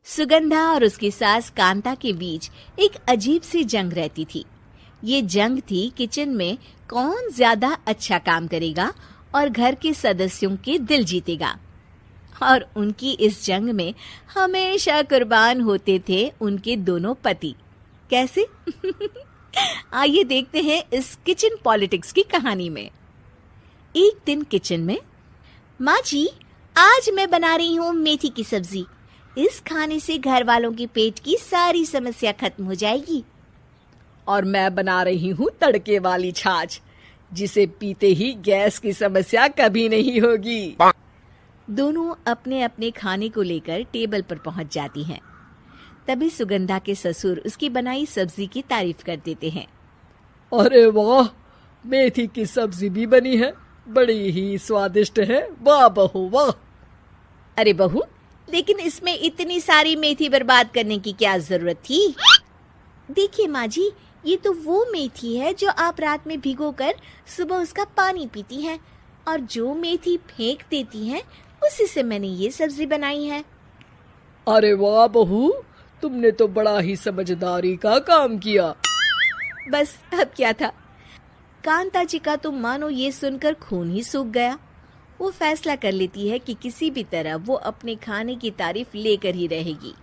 सुगंधा और उसकी सास कांता के बीच एक अजीब सी जंग रहती थी। ये जंग थी किचन में कौन ज्यादा अच्छा काम करेगा और घर के सदस्यों के दिल जीतेगा। और उनकी इस जंग में हमेशा कुर्बान होते थे उनके दोनों पति। कैसे? आइए देखते हैं इस किचन पॉलिटिक्स की कहानी में। एक दिन किचन में, माँ जी, आज मैं बना रही हूँ मेथी की सब्जी। इस खाने से घर वालों के पेट की सारी समस्या खत्म हो जाएगी। और मैं बना रही हूँ तड़के वाली छाछ, जिसे पीते ही गैस की समस्या कभी नहीं होगी। दोनों अपने अपने खाने को लेकर टेबल पर पहुंच जाती हैं। तभी सुगंधा के ससुर उसकी बनाई सब्जी की तारीफ कर देते हैं। अरे वाह, मेथी की सब्जी भी बनी है, बड़ी ही स्वादिष्ट है। वाह बहू वाह। अरे बहू, लेकिन इसमें इतनी सारी मेथी बर्बाद करने की क्या जरूरत थी? देखिए माँ जी, ये तो वो मेथी है जो आप रात में भिगोकर सुबह उसका पानी पीती हैं, और जो मेथी फेंक देती हैं उसी से मैंने ये सब्जी बनाई है। अरे वाह बहू, तुमने तो बड़ा ही समझदारी का काम किया। बस अब क्या था, कांता जी का तो मानो ये सुनकर खून ही सूख गया। वो फैसला कर लेती है कि किसी भी तरह वो अपने खाने की तारीफ लेकर ही रहेगी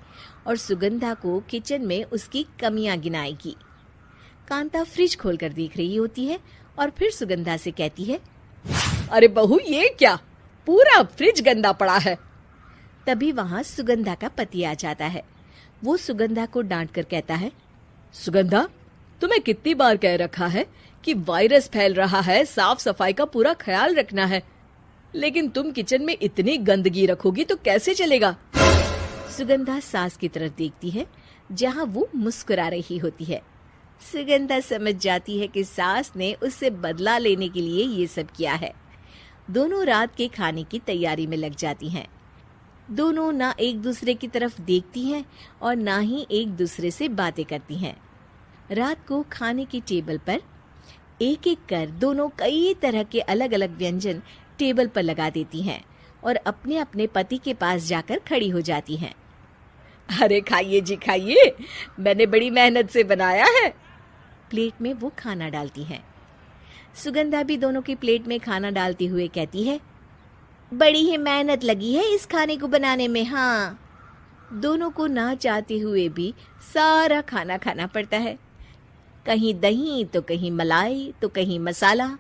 और सुगंधा को किचन में उसकी कमियां गिनाएगी। कांता फ्रिज खोलकर देख रही होती है और फिर सुगंधा से कहती है, अरे बहू, ये क्या, पूरा फ्रिज गंदा पड़ा है। तभी वहां सुगंधा का पति आ जाता है। वो सुगंधा को डांट कर कहता है, सुगंधा, तुम्हें कितनी बार कह रखा है कि वायरस फैल रहा है, साफ सफाई का पूरा ख्याल रखना है, लेकिन तुम किचन में इतनी गंदगी रखोगी तो कैसे चलेगा। सुगंधा सास की तरफ देखती है जहां वो मुस्कुरा रही होती है। सुगंधा समझ जाती है कि सास ने उससे बदला लेने के लिए ये सब किया है। दोनों रात के खाने की तैयारी में लग जाती हैं। दोनों ना एक दूसरे की तरफ देखती हैं और ना ही एक दूसरे से बातें करती हैं। रात को खाने की टेबल पर एक एक कर दोनों कई तरह के अलग अलग व्यंजन टेबल पर लगा देती हैं और अपने अपने पति के पास जाकर खड़ी हो जाती हैं। अरे खाइए जी खाइए, मैंने बड़ी मेहनत से बनाया है। प्लेट में वो खाना डालती हैं। सुगंधा भी दोनों की प्लेट में खाना डालते हुए कहती है, बड़ी ही मेहनत लगी है इस खाने को बनाने में। हाँ, दोनों को ना चाहते हुए भी सारा खाना खाना पड़ता है। कहीं दही तो कहीं मलाई तो कहीं मसाला।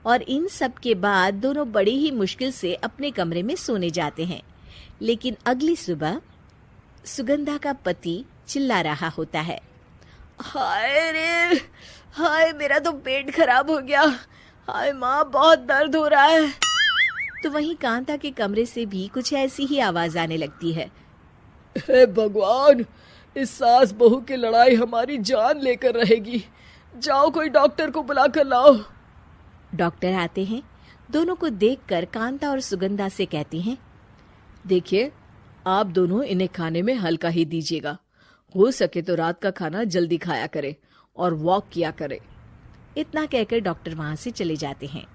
और इन सब के बाद दोनों बड़ी ही मुश्किल से अपने कमरे में सोने जाते हैं। लेकिन अगली सुबह सुगंधा का पति चिल्ला रहा होता है, हाय रे, हाय मेरा तो पेट खराब हो गया। हाय माँ, बहुत दर्द हो रहा है। तो वहीं कांता के कमरे से भी कुछ ऐसी ही आवाज आने लगती है। हे भगवान, इस सास बहू की लड़ाई हमारी जान लेकर रहेगी। जाओ कोई डॉक्टर को बुला कर लाओ। डॉक्टर आते हैं। दोनों को देखकर कांता और सुगंधा से कहते हैं, देखिए, आप दोनों इन्हें खाने में हल्का ही दीजिएगा। हो सके तो रात का खाना जल्दी खाया करे और वॉक किया करे। इतना कहकर डॉक्टर वहां से चले जाते हैं।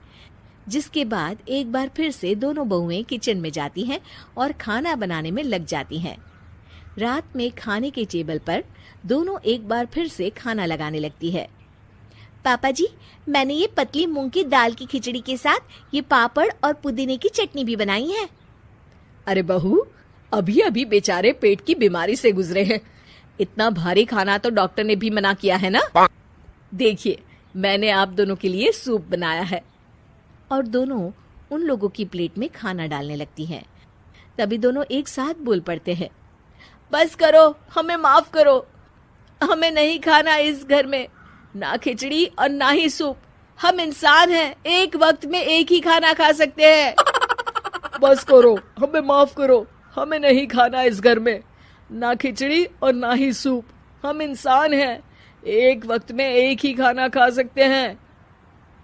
जिसके बाद एक बार फिर से दोनों बहुएं किचन में जाती हैं और खाना बनाने में लग जाती हैं। रात में खाने के टेबल पर दोनों एक बार फिर से खाना लगाने लगती है। पापा जी, मैंने ये पतली मूंग की दाल की खिचड़ी के साथ ये पापड़ और पुदीने की चटनी भी बनाई है। अरे बहू, अभी अभी बेचारे पेट की बीमारी से गुजरे हैं। इतना भारी खाना तो डॉक्टर ने भी मना किया है ना। देखिए, मैंने आप दोनों के लिए सूप बनाया है। और दोनों उन लोगों की प्लेट में खाना डालने लगती हैं। तभी दोनों एक साथ बोल पड़ते हैं, बस करो, हमें माफ करो। हमें नहीं खाना इस घर में, ना खिचड़ी और ना ही सूप। हम इंसान हैं, एक वक्त में एक ही खाना खा सकते हैं। बस करो, हमें माफ करो। हमें नहीं खाना इस घर में, ना खिचड़ी और ना ही सूप। हम इंसान हैं, एक वक्त में एक ही खाना खा सकते हैं।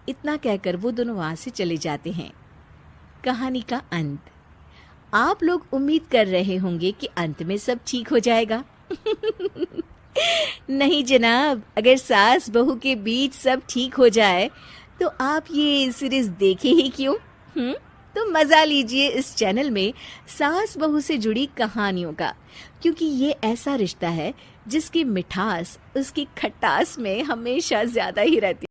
इतना कहकर वो दोनों वहां से चले जाते हैं। कहानी का अंत। आप लोग उम्मीद कर रहे होंगे कि अंत में सब ठीक हो जाएगा। नहीं जनाब, अगर सास बहू के बीच सब ठीक हो जाए तो आप ये सीरीज देखे ही क्यों? तो मजा लीजिए इस चैनल में सास बहू से जुड़ी कहानियों का, क्योंकि ये ऐसा रिश्ता है जिसकी मिठास उसकी खटास में हमेशा ज्यादा ही रहती